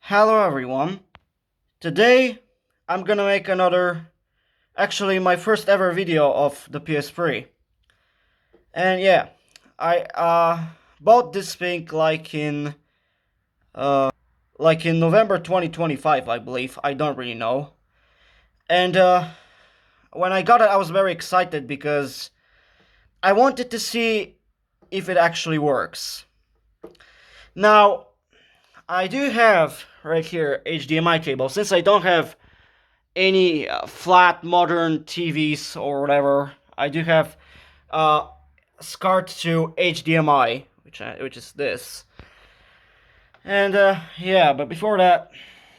Hello everyone. Today I'm gonna make actually my first ever video of the PS3. And yeah, I bought this thing uh like in November 2025, I believe. I don't really know. And when I got it, I was very excited because I wanted to see if it actually works. Now, I do have right here HDMI cable. Since I don't have any flat modern TVs or whatever, I do have uh, SCART to HDMI, which is this. And yeah, but before that,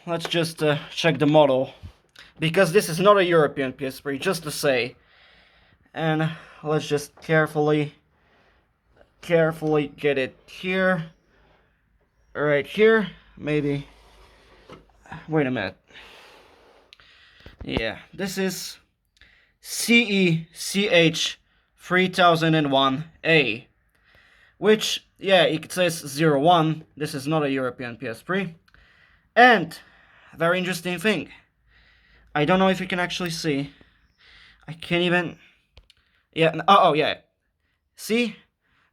let's just check the model, because this is not a European PS3, just to say. And let's just carefully get it here, right here, maybe. Wait a minute. Yeah, this is CECH 3001A, which, yeah, it says 01. This is not a European PS3. And, very interesting thing, I don't know if you can actually see. I can't even. Yeah, oh yeah. See?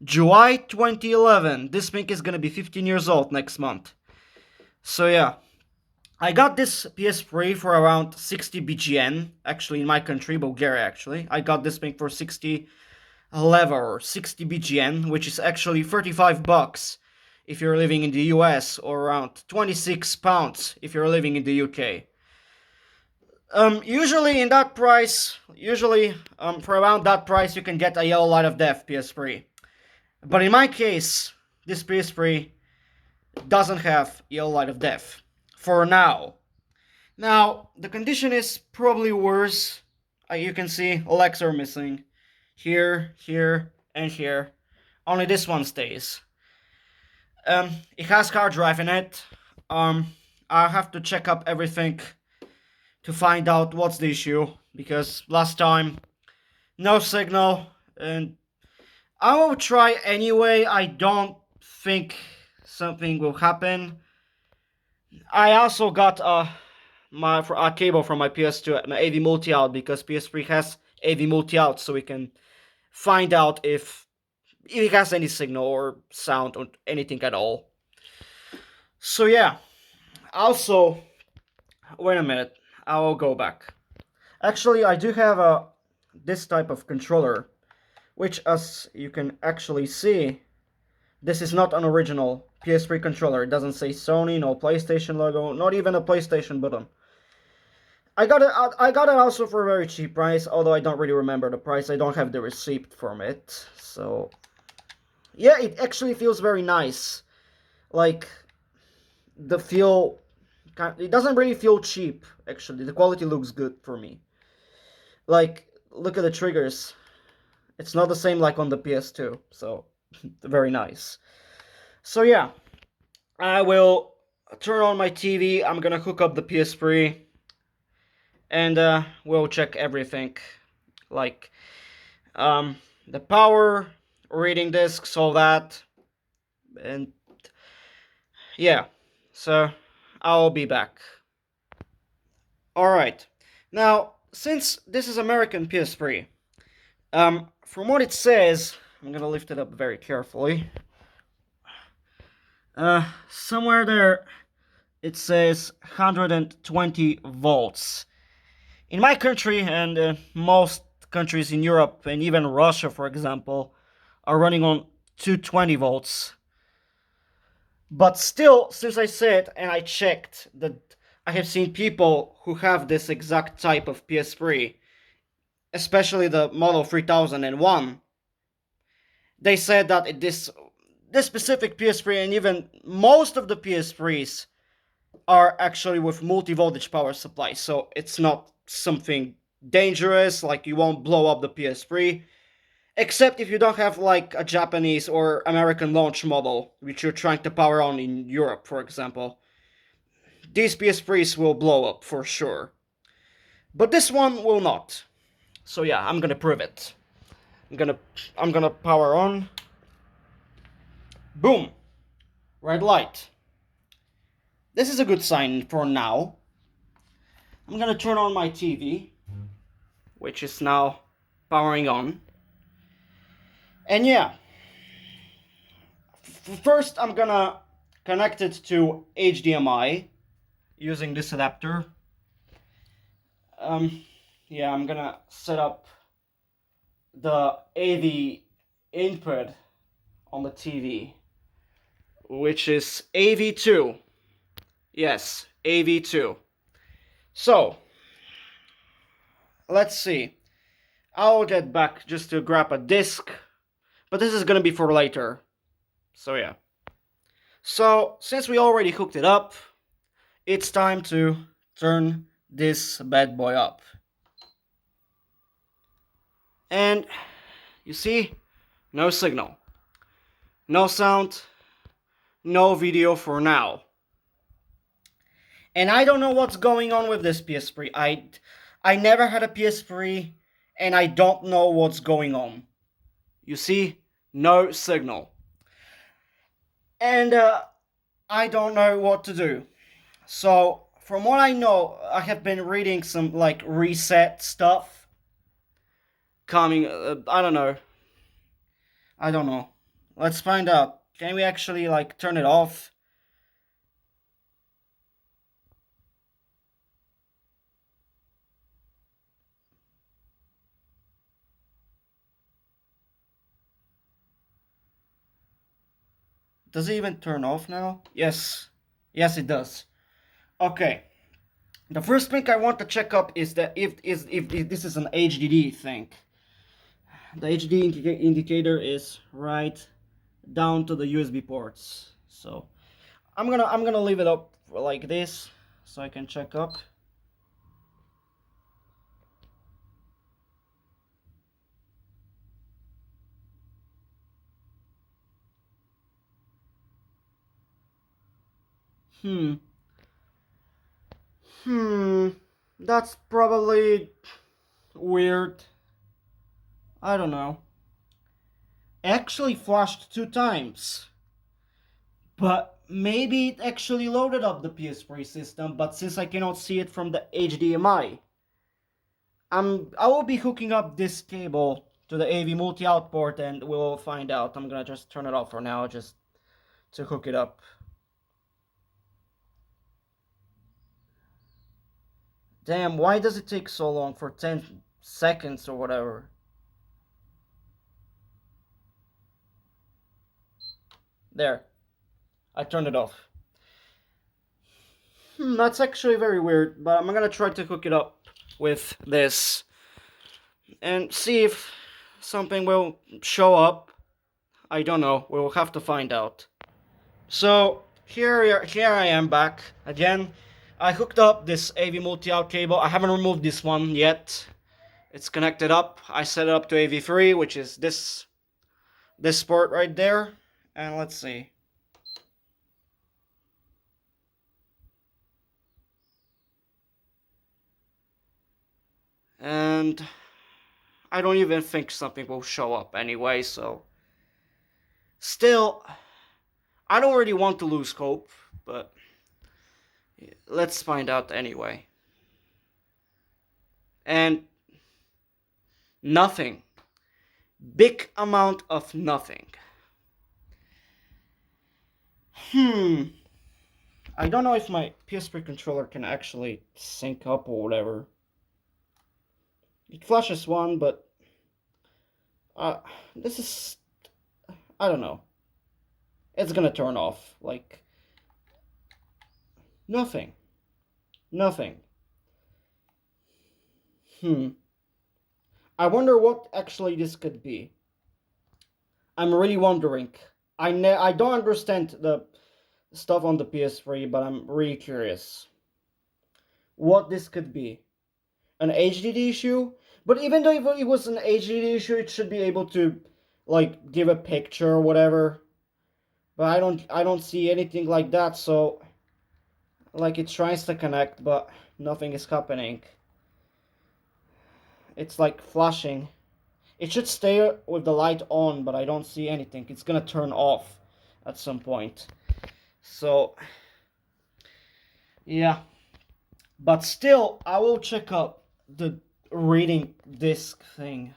July 2011. This thing is gonna be 15 years old next month. So yeah. I got this PS3 for around 60 BGN, actually in my country, Bulgaria actually. I got this thing for 60 lever, or 60 BGN, which is actually 35 bucks if you're living in the US, or around 26 pounds if you're living in the UK. Usually in that price, for around that price you can get a yellow light of death PS3. But in my case, this PS3 doesn't have yellow light of death. For now. Now, the condition is probably worse. You can see legs are missing. Here, here, and here. Only this one stays. It has hard drive in it. I have to check up everything to find out what's the issue, because last time, no signal, and I will try anyway. I don't think something will happen. I also got a cable from my PS2 and AV multi-out, because PS3 has AV multi-out, so we can find out if it has any signal or sound or anything at all. So yeah. Also, wait a minute. I will go back. Actually, I do have this type of controller, which, as you can actually see, this is not an original PS3 controller. It doesn't say Sony, no PlayStation logo, not even a PlayStation button. I got it also for a very cheap price, although I don't really remember the price. I don't have the receipt from it. So yeah, it actually feels very nice. Like, the feel, it doesn't really feel cheap, actually. The quality looks good for me. Like, look at the triggers. It's not the same like on the PS2, so very nice. So yeah, I will turn on my TV. I'm gonna hook up the PS3, and we'll check everything, like the power, reading discs, all that, and yeah. So I'll be back. All right. Now, since this is American PS3, from what it says, I'm gonna lift it up very carefully. Somewhere there, it says 120 volts. In my country, and most countries in Europe, and even Russia, for example, are running on 220 volts. But still, since I said and I checked, that I have seen people who have this exact type of PS3, especially the model 3001. They said that this specific PS3, and even most of the PS3s, are actually with multi-voltage power supply, so it's not something dangerous, like you won't blow up the PS3, except if you don't have like a Japanese or American launch model, which you're trying to power on in Europe, for example. These PS3s will blow up for sure. But this one will not. So yeah, I'm gonna prove it. I'm gonna power on. Boom! Red light. this is a good sign for now. I'm gonna turn on my TV, which is now powering on. And yeah, first I'm gonna connect it to HDMI using this adapter. Yeah, I'm gonna set up the AV input on the TV, which is AV2. Yes, AV2. So, let's see. I'll get back just to grab a disc, but this is gonna be for later. So yeah. So, since we already hooked it up, it's time to turn this bad boy up. And you see, no signal, no sound, no video for now. And I don't know what's going on with this PS3. I never had a PS3, and I don't know what's going on. You see, no signal. And I don't know what to do. So, from what I know, I have been reading some, like, reset stuff. Coming, I don't know. I don't know. Let's find out. Can we actually, like, turn it off? Does it even turn off now? Yes. Yes, it does. Okay. The first thing I want to check up is that if this is an HDD thing. The HDD indicator is right down to the USB ports. So I'm gonna leave it up like this so I can check up. That's probably weird. I don't know. Actually flashed 2 times. But maybe it actually loaded up the PS3 system, but since I cannot see it from the HDMI, I will be hooking up this cable to the AV multi-out port and we'll find out. I'm gonna just turn it off for now, just to hook it up. Damn, why does it take so long for 10 seconds or whatever? There. I turned it off. That's actually very weird, but I'm gonna try to hook it up with this and see if something will show up. I don't know. We'll have to find out. So here I am back again. I hooked up this AV multi-out cable. I haven't removed this one yet. It's connected up. I set it up to AV3, which is this port right there. And let's see. And I don't even think something will show up anyway, so still, I don't really want to lose hope, but let's find out anyway. And nothing. Big amount of nothing. I don't know if my PS3 controller can actually sync up or whatever. It flashes one, but this is, I don't know. It's gonna turn off, like, nothing. Nothing. I wonder what actually this could be. I'm really wondering. I don't understand the stuff on the PS3, but I'm really curious what this could be. An HDD issue? But even though if it was an HDD issue, it should be able to, like, give a picture or whatever. But I don't see anything like that, so, like, it tries to connect, but nothing is happening. It's like flashing. It should stay with the light on, but I don't see anything. It's gonna turn off at some point. So Yeah, but still, I will check up the reading disc thing.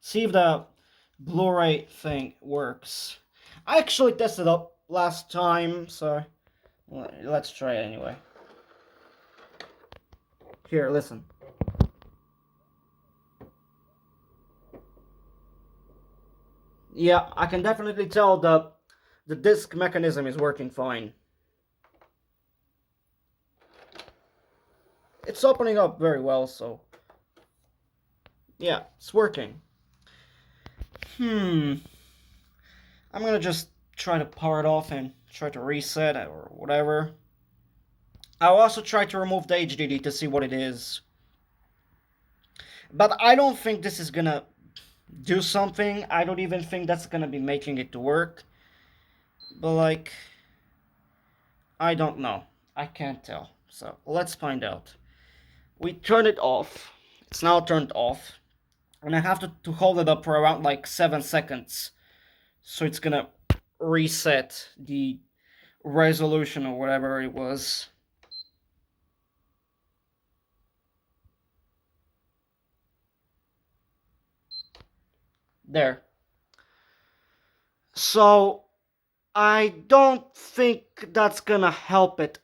See if the Blu-ray thing works. I actually tested up last time, so let's try it anyway. Here, listen. Yeah, I can definitely tell the disc mechanism is working fine. It's opening up very well, so yeah, it's working. I'm gonna just try to power it off and try to reset it or whatever. I'll also try to remove the HDD to see what it is. But I don't think this is gonna do something. I don't even think that's gonna be making it to work. But like, I don't know. I can't tell. So let's find out. We turn it off. It's now turned off. And I have to hold it up for around like 7 seconds. So it's gonna reset the resolution or whatever it was. There. So I don't think that's gonna help it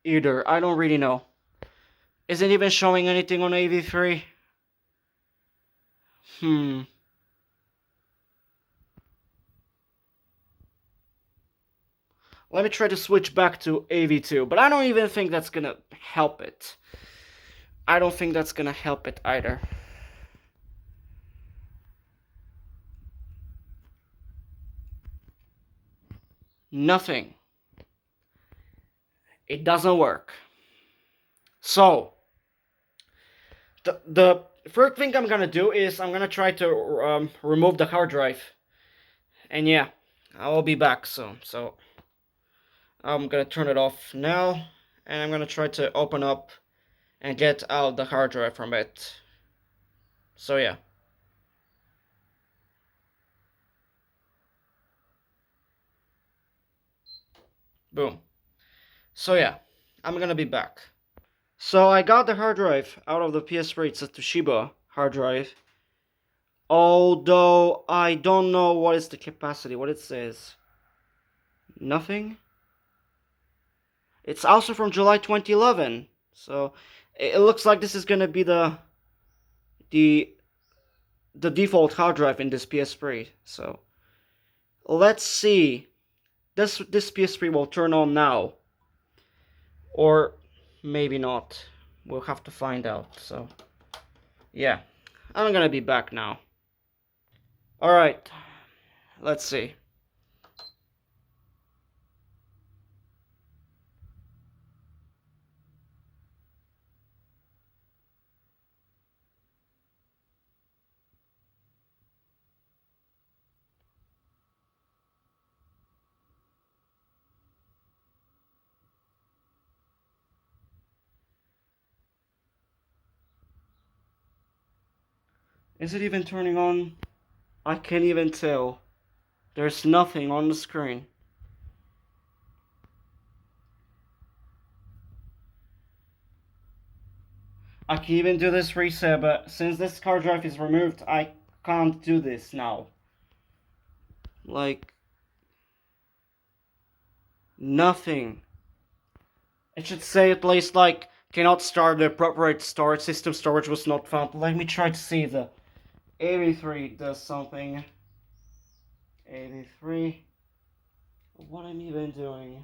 either. I don't really know. Is it even showing anything on AV3? Let me try to switch back to AV2, but I don't even think that's gonna help it. I don't think that's gonna help it either. Nothing. It doesn't work. So, the first thing I'm gonna do is I'm gonna try to remove the hard drive. And yeah, I will be back soon. So, I'm gonna turn it off now. And I'm gonna try to open up and get out the hard drive from it. So yeah. Boom. So yeah, I'm gonna be back. So I got the hard drive out of the PS3. It's a Toshiba hard drive. Although I don't know what is the capacity, what it says. Nothing. It's also from July 2011. So it looks like this is gonna be the default hard drive in this PS3. So let's see. This PS3 will turn on now. Or maybe not. We'll have to find out. So yeah, I'm gonna be back now. Alright, let's see. Is it even turning on? I can't even tell. There's nothing on the screen. I can even do this reset, but since this hard drive is removed, I can't do this now. Like, nothing. It should say at least like, cannot start the appropriate storage, system storage was not found. Let me try to see the AV3 does something. AV3. What am I even doing?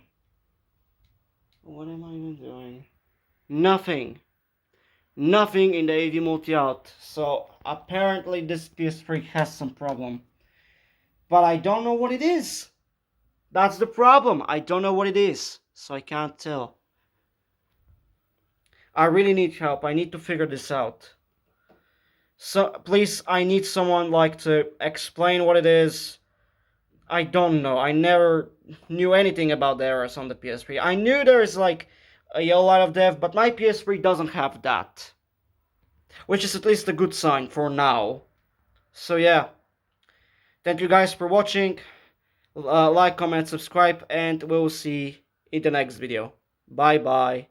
What am I even doing? Nothing. Nothing in the AV multi-out. So apparently this PS3 has some problem. But I don't know what it is. That's the problem. I don't know what it is. So I can't tell. I really need help. I need to figure this out. So please, I need someone like to explain what it is. I don't know. I never knew anything about the errors on the PS3. I knew there is like a yellow light of death, but my PS3 doesn't have that. Which is at least a good sign for now. So yeah. Thank you guys for watching. Like, comment, subscribe, and we'll see in the next video. Bye bye.